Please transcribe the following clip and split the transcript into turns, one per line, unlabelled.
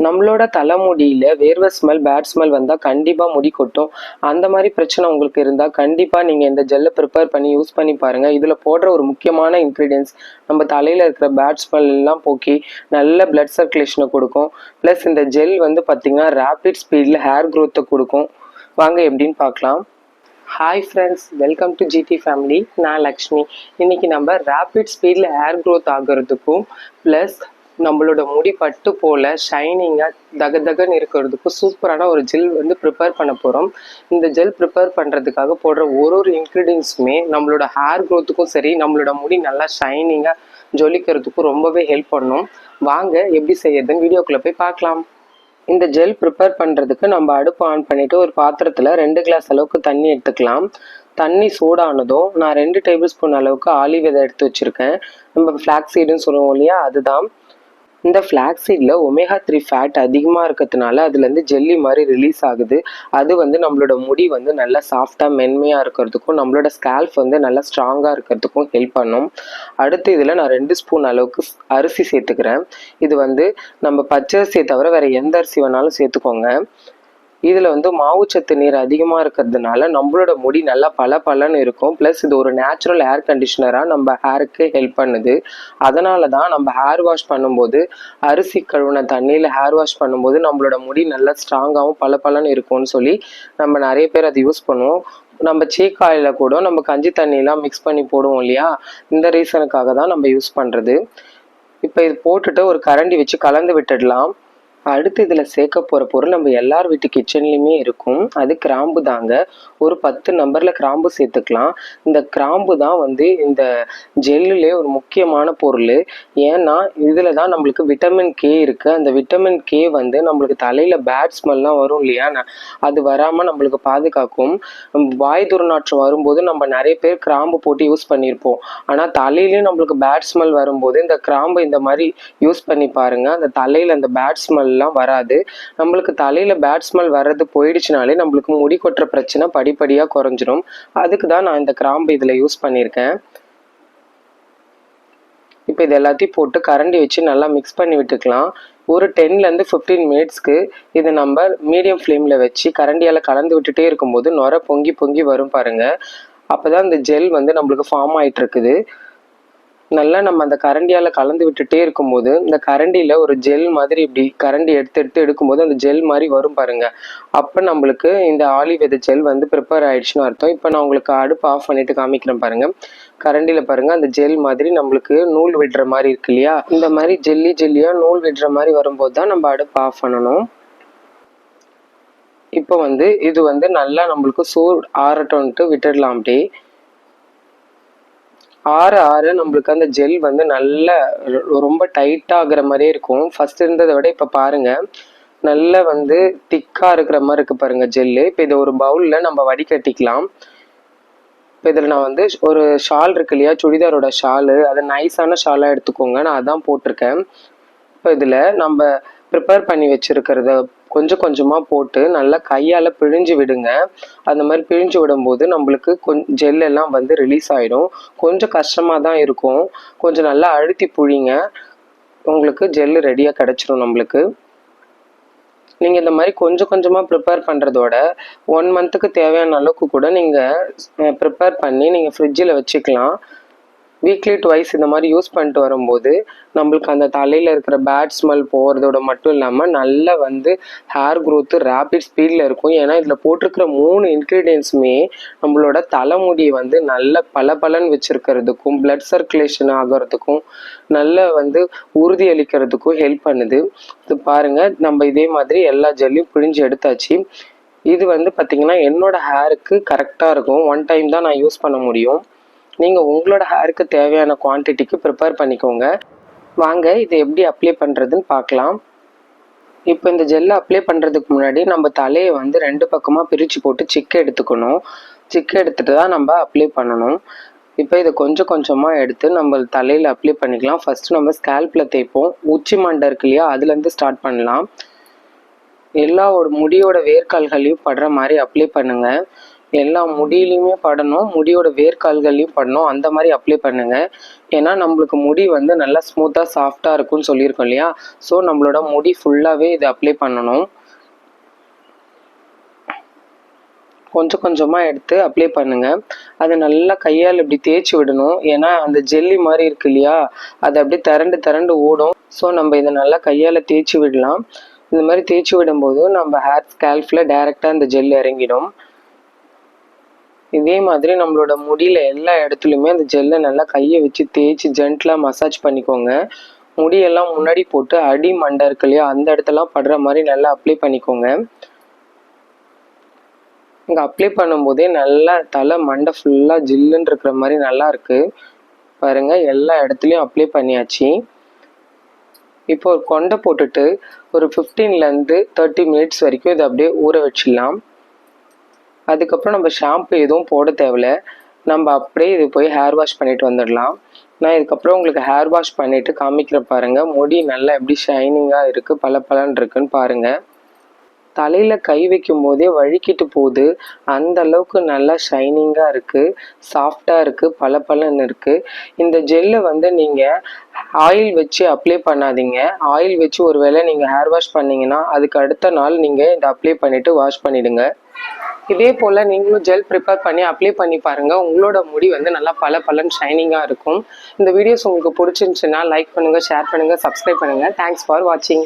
நம்மளோட தலைமுடியில வேர்வை smell, bad smell வந்தா கண்டிப்பா முடி கொட்டும். அந்த மாரி பிரச்சனை உங்களுக்கு இருந்தா கண்டிப்பா நீங்க இந்த ஜெல்ல ப்ரிப்பேர் பண்ணி யூஸ் பண்ணி பாருங்க. இதுல போடுற ஒரு முக்கியமான இன்கிரீடியன்ட்ஸ் நம்ம தலையில இருக்கிற பேட் ஸ்மெல் எல்லாம் போக்கி நல்ல பிளட் சர்க்குலேஷனை கொடுக்கும். பிளஸ் இந்த ஜெல் வந்து பார்த்தீங்கன்னா ரேபிட் ஸ்பீட்ல ஹேர் க்ரோத்தை கொடுக்கும். வாங்க எப்படின்னு பார்க்கலாம். Hi friends, welcome to GT family. நான் லக்ஷ்மி. இன்னைக்கு நம்ம ரேபிட் ஸ்பீடில் ஹேர் க்ரோத் ஆகிறதுக்கும் ப்ளஸ் நம்மளோட முடி பட்டு போல் ஷைனிங்காக தகன்னு இருக்கிறதுக்கும் சூப்பரான ஒரு ஜெல் வந்து ப்ரிப்பேர் பண்ண போகிறோம். இந்த ஜெல் ப்ரிப்பேர் பண்ணுறதுக்காக போடுற ஒரு இன்க்ரீடியன்ஸுமே நம்மளோட ஹேர் க்ரோத்துக்கும் சரி, நம்மளோட முடி நல்லா ஷைனிங்காக ஜொலிக்கிறதுக்கும் ரொம்பவே ஹெல்ப் பண்ணும். வாங்க எப்படி செய்யறதுன்னு வீடியோக்குள்ளே போய் பார்க்கலாம். இந்த ஜெல் ப்ரிப்பேர் பண்ணுறதுக்கு நம்ம அடுப்பு ஆன் பண்ணிவிட்டு ஒரு பாத்திரத்தில் 2 கிளாஸ் அளவுக்கு தண்ணி எடுத்துக்கலாம். தண்ணி சூடானதும் நான் 2 டேபிள் ஸ்பூன் அளவுக்கு ஆலிவ் விதை எடுத்து வச்சுருக்கேன். நம்ம ஃப்ளாக்ஸ் சீடுன்னு சொல்லுவோம் இல்லையா, அதுதான். இந்த ஃப்ளாக்ஸ் சீடில் ஒமேகா 3 ஃபேட் அதிகமாக இருக்கிறதுனால அதுலேருந்து ஜெல்லி மாதிரி ரிலீஸ் ஆகுது. அது வந்து நம்மளோட முடி வந்து நல்லா சாஃப்டாக மென்மையாக இருக்கிறதுக்கும் நம்மளோட ஸ்கேல்ப் வந்து நல்லா ஸ்ட்ராங்காக இருக்கிறதுக்கும் ஹெல்ப் பண்ணும். அடுத்து இதில் நான் 2 ஸ்பூன் அளவுக்கு அரிசி சேர்த்துக்கிறேன். இது வந்து நம்ம பச்சரிசியை தவிர வேறு எந்த அரிசி வேணாலும் சேர்த்துக்கோங்க. இதில் வந்து மாவுச்சத்து நீர் அதிகமாக இருக்கிறதுனால நம்மளோட முடி நல்லா பளபளன்னு இருக்கும். ப்ளஸ் இது ஒரு நேச்சுரல் ஹேர் கண்டிஷனராக நம்ம ஹேருக்கு ஹெல்ப் பண்ணுது. அதனால தான் நம்ம ஹேர் வாஷ் பண்ணும்போது அரிசி கழுவுன தண்ணியில் ஹேர் வாஷ் பண்ணும்போது நம்மளோட முடி நல்லா ஸ்ட்ராங்காகவும் பளபளன்னு இருக்கும்னு சொல்லி நம்ம நிறைய பேர் அதை யூஸ் பண்ணுவோம். நம்ம சீக் ஆயிலில் கூட நம்ம கஞ்சி தண்ணியெலாம் மிக்ஸ் பண்ணி போடுவோம் இல்லையா, இந்த ரீசனுக்காக தான் நம்ம யூஸ் பண்ணுறது. இப்போ இது போட்டுட்டு ஒரு கரண்டி வச்சு கலந்து விட்டுடலாம். அடுத்து இதில் சேர்க்க போகிற பொருள் நம்ம எல்லார் வீட்டு கிச்சன்லேயுமே இருக்கும். அது கிராம்பு தாங்க. ஒரு 10 நம்பரில் கிராம்பு சேர்த்துக்கலாம். இந்த கிராம்பு தான் வந்து இந்த ஜெல்லுலே ஒரு முக்கியமான பொருள். ஏன்னா இதில் தான் நம்மளுக்கு விட்டமின் கே இருக்குது. அந்த விட்டமின் கே வந்து நம்மளுக்கு தலையில் பேட் ஸ்மெல்லாம் வரும் இல்லையா, அது வராமல் நம்மளுக்கு பாதுகாக்கும். வாய் துர்நாற்றம் வரும்போது நம்ம நிறைய பேர் கிராம்பு போட்டு யூஸ் பண்ணியிருப்போம். ஆனால் தலையிலையும் நம்மளுக்கு பேட் ஸ்மெல் வரும்போது இந்த கிராம்பு இந்த மாதிரி யூஸ் பண்ணி பாருங்கள். அந்த தலையில் அந்த பேட் ஸ்மெல் வராது. நம்மளுக்கு தலையில பேட் ஸ்மெல் வர்றது போயிடுச்சுனாலே நம்மளுக்கு முடி கொட்டுற பிரச்சனை படிப்படியாக குறைஞ்சிரும். அதுக்கு தான் நான் இந்த கிராம்பு இதில் யூஸ் பண்ணியிருக்கேன். இப்போ இது எல்லாத்தையும் போட்டு கரண்டி வச்சு நல்லா மிக்ஸ் பண்ணி விட்டுக்கலாம். ஒரு 10லேருந்து 15 மினிட்ஸ்க்கு இது நம்ம மீடியம் ஃப்ளேமில் வச்சு கரண்டியால் கலந்து விட்டுட்டே இருக்கும்போது நுர பொங்கி பொங்கி வரும் பாருங்கள். அப்போ தான் இந்த ஜெல் வந்து நம்மளுக்கு ஃபார்ம் ஆகிட்டு இருக்குது. நல்லா நம்ம அந்த கரண்டியால் கலந்து விட்டுட்டே இருக்கும்போது இந்த கரண்டியில் ஒரு ஜெல் மாதிரி இப்படி கரண்டி எடுத்து எடுக்கும்போது அந்த ஜெல் மாதிரி வரும் பாருங்க. அப்போ நம்மளுக்கு இந்த ஆலிவ் விதை ஜெல் வந்து ப்ரிப்பேர் ஆயிடுச்சுன்னு அர்த்தம். இப்போ நான் உங்களுக்கு அடுப்பு ஆஃப் பண்ணிட்டு காமிக்கிறேன் பாருங்க. கரண்டியில் பாருங்க, அந்த ஜெல் மாதிரி நம்மளுக்கு நூல் விடுற மாதிரி இருக்கு இல்லையா, இந்த மாதிரி ஜெல்லியாக நூல் விடுற மாதிரி வரும்போது தான் நம்ம அடுப்பு ஆஃப் பண்ணணும். இப்போ வந்து இது வந்து நல்லா நம்மளுக்கு சூடு ஆறட்டோன்ட்டு விட்டுடலாம். அப்படி ஆற நம்மளுக்கு அந்த ஜெல் வந்து நல்ல ரொம்ப டைட்டாக ஆகுற மாதிரியே இருக்கும். ஃபர்ஸ்ட் இருந்ததை விட இப்போ பாருங்க நல்ல வந்து திக்காக இருக்கிற மாதிரி இருக்கு பாருங்க ஜெல்லு. இப்போ இதை ஒரு பவுலில் நம்ம வடிகட்டிக்கலாம். இப்போ இதில் நான் வந்து ஒரு ஷால் இருக்கு இல்லையா, சுடிதாரோட ஷாலு, அது நைஸான ஷாலாக எடுத்துக்கோங்க. நான் அதான் போட்டிருக்கேன். இப்போ இதில் நம்ம ப்ரிப்பேர் பண்ணி வச்சுருக்கிறத கொஞ்சம் கொஞ்சமாக போட்டு நல்லா கையால் பிழிஞ்சு விடுங்க. அந்த மாதிரி பிழிஞ்சு விடும்போது நம்மளுக்கு ஜெல்லெல்லாம் வந்து ரிலீஸ் ஆகிடும். கொஞ்சம் கஷ்டமாக தான் இருக்கும். கொஞ்சம் நல்லா அழுத்தி புழிங்க, உங்களுக்கு ஜெல்லு ரெடியாக கிடச்சிரும் நம்மளுக்கு. நீங்கள் இந்த மாதிரி கொஞ்சம் கொஞ்சமாக ப்ரிப்பேர் பண்ணுறதோட 1 மந்த்துக்கு தேவையான அளவுக்கு கூட நீங்கள் ப்ரிப்பேர் பண்ணி நீங்கள் ஃப்ரிட்ஜில் வச்சுக்கலாம். வீக்லி ட்வைஸ் இந்த மாதிரி யூஸ் பண்ணிட்டு வரும்போது நம்மளுக்கு அந்த தலையில் இருக்கிற பேட் ஸ்மெல் போகிறதோட மட்டும் இல்லாமல் நல்ல வந்து ஹேர் க்ரோத்து ரேபிட் ஸ்பீடில் இருக்கும். ஏன்னா இதில் போட்டிருக்கிற 3 இன்க்ரீடியன்ஸுமே நம்மளோட தலைமுடியை வந்து நல்ல பளபளன்னு வச்சுருக்கிறதுக்கும் பிளட் சர்க்குலேஷன் ஆகிறதுக்கும் நல்ல வந்து உறுதி அளிக்கிறதுக்கும் ஹெல்ப் பண்ணுது. இது பாருங்கள், நம்ம இதே மாதிரி எல்லா ஜெல்லையும் பிழிஞ்சு எடுத்தாச்சு. இது வந்து பார்த்திங்கன்னா என்னோட ஹேருக்கு கரெக்டாக இருக்கும். 1 டைம் தான் நான் யூஸ் பண்ண முடியும். நீங்கள் உங்களோட ஹேருக்கு தேவையான குவான்டிட்டிக்கு ப்ரிப்பேர் பண்ணிக்கோங்க. வாங்க இதை எப்படி அப்ளை பண்ணுறதுன்னு பார்க்கலாம். இப்போ இந்த ஜெல்லை அப்ளை பண்ணுறதுக்கு முன்னாடி நம்ம தலையை வந்து 2 பக்கமாக பிரித்து போட்டு சிக்கு எடுத்துக்கணும். சிக்கு எடுத்துகிட்டு தான் நம்ம அப்ளை பண்ணணும். இப்போ இதை கொஞ்சம் கொஞ்சமாக எடுத்து நம்ம தலையில் அப்ளை பண்ணிக்கலாம். ஃபஸ்ட்டு நம்ம ஸ்கேல்பில் தேய்ப்போம். உச்சி மண்டை இருக்கு இல்லையா, அதுலேருந்து ஸ்டார்ட் பண்ணலாம். எல்லா முடியோட வேர்க்கால்களையும் படுற மாதிரி அப்ளை பண்ணுங்கள். எல்லா முடியிலையுமே படணும், முடியோட வேர்க்கால்கள்லையும் படணும். அந்த மாதிரி அப்ளை பண்ணுங்க. ஏன்னா நம்மளுக்கு முடி வந்து நல்லா ஸ்மூத்தாக சாஃப்டாக இருக்கும்னு சொல்லியிருக்கோம் இல்லையா? ஸோ நம்மளோட முடி ஃபுல்லாகவே இதை அப்ளை பண்ணணும். கொஞ்சம் கொஞ்சமாக எடுத்து அப்ளை பண்ணுங்க. அதை நல்லா கையால் இப்படி தேய்ச்சி விடணும். ஏன்னா அந்த ஜெல்லி மாதிரி இருக்கு இல்லையா, அது அப்படியே திரண்டு திரண்டு ஓடும். ஸோ நம்ம இதை நல்லா கையால் தேய்ச்சி விடலாம். இந்த மாதிரி தேய்ச்சி விடும்போது நம்ம ஹேர் ஸ்கேல்ஃபில் டைரெக்டாக இந்த ஜெல் இறங்கிடும். இதே மாதிரி நம்மளோட முடியில எல்லா இடத்துலையுமே அந்த ஜெல்லை நல்லா கையை வச்சு தேய்ச்சி ஜென்டலாக மசாஜ் பண்ணிக்கோங்க. முடியெல்லாம் முன்னாடி போட்டு அடி மண்டை இருக்கு இல்லையா, அந்த இடத்தெல்லாம் படுற மாதிரி நல்லா அப்ளை பண்ணிக்கோங்க. இங்கே அப்ளை பண்ணும்போதே நல்லா தலை மண்டை ஃபுல்லாக ஜில்லுன்னு இருக்கிற மாதிரி நல்லா இருக்கு பாருங்கள். எல்லா இடத்துலையும் அப்ளை பண்ணியாச்சு. இப்போ ஒரு கொண்டை போட்டுட்டு ஒரு 15லேருந்து 30 மினிட்ஸ் வரைக்கும் இதை அப்படியே ஊற வச்சிடலாம். அதுக்கப்புறம் நம்ம ஷாம்பு எதுவும் போட தேவையில்ல. நம்ம அப்படியே இது போய் ஹேர் வாஷ் பண்ணிட்டு வந்துடலாம். நான் இதுக்கப்புறம் உங்களுக்கு ஹேர் வாஷ் பண்ணிவிட்டு காமிக்கிறேன் பாருங்கள். முடி நல்லா எப்படி ஷைனிங்காக இருக்குது, பளபளன்னு இருக்குன்னு பாருங்கள். தலையில் கை வைக்கும் போதே வழுக்கிட்டு போகுது. அந்த அளவுக்கு நல்லா ஷைனிங்காக இருக்குது, சாஃப்டாக இருக்குது, பளபளன்னு இருக்குது. இந்த ஜெல்லை வந்து நீங்கள் ஆயில் வச்சு அப்ளை பண்ணாதீங்க. ஆயில் வச்சு ஒரு வேளை நீங்கள் ஹேர் வாஷ் பண்ணிங்கன்னா அதுக்கு அடுத்த நாள் நீங்கள் இதை அப்ளை பண்ணிவிட்டு வாஷ் பண்ணிவிடுங்க. இதே போல் நீங்களும் ஜெல் ப்ரிப்பேர் பண்ணி அப்ளை பண்ணி பாருங்கள். உங்களோட முடி வந்து நல்லா பளபளன்னு ஷைனிங்காக இருக்கும். இந்த வீடியோஸ் உங்களுக்கு பிடிச்சிருந்துச்சுன்னா லைக் பண்ணுங்கள், ஷேர் பண்ணுங்கள், சப்ஸ்கிரைப் பண்ணுங்கள். தேங்க்ஸ் ஃபார் வாட்சிங்.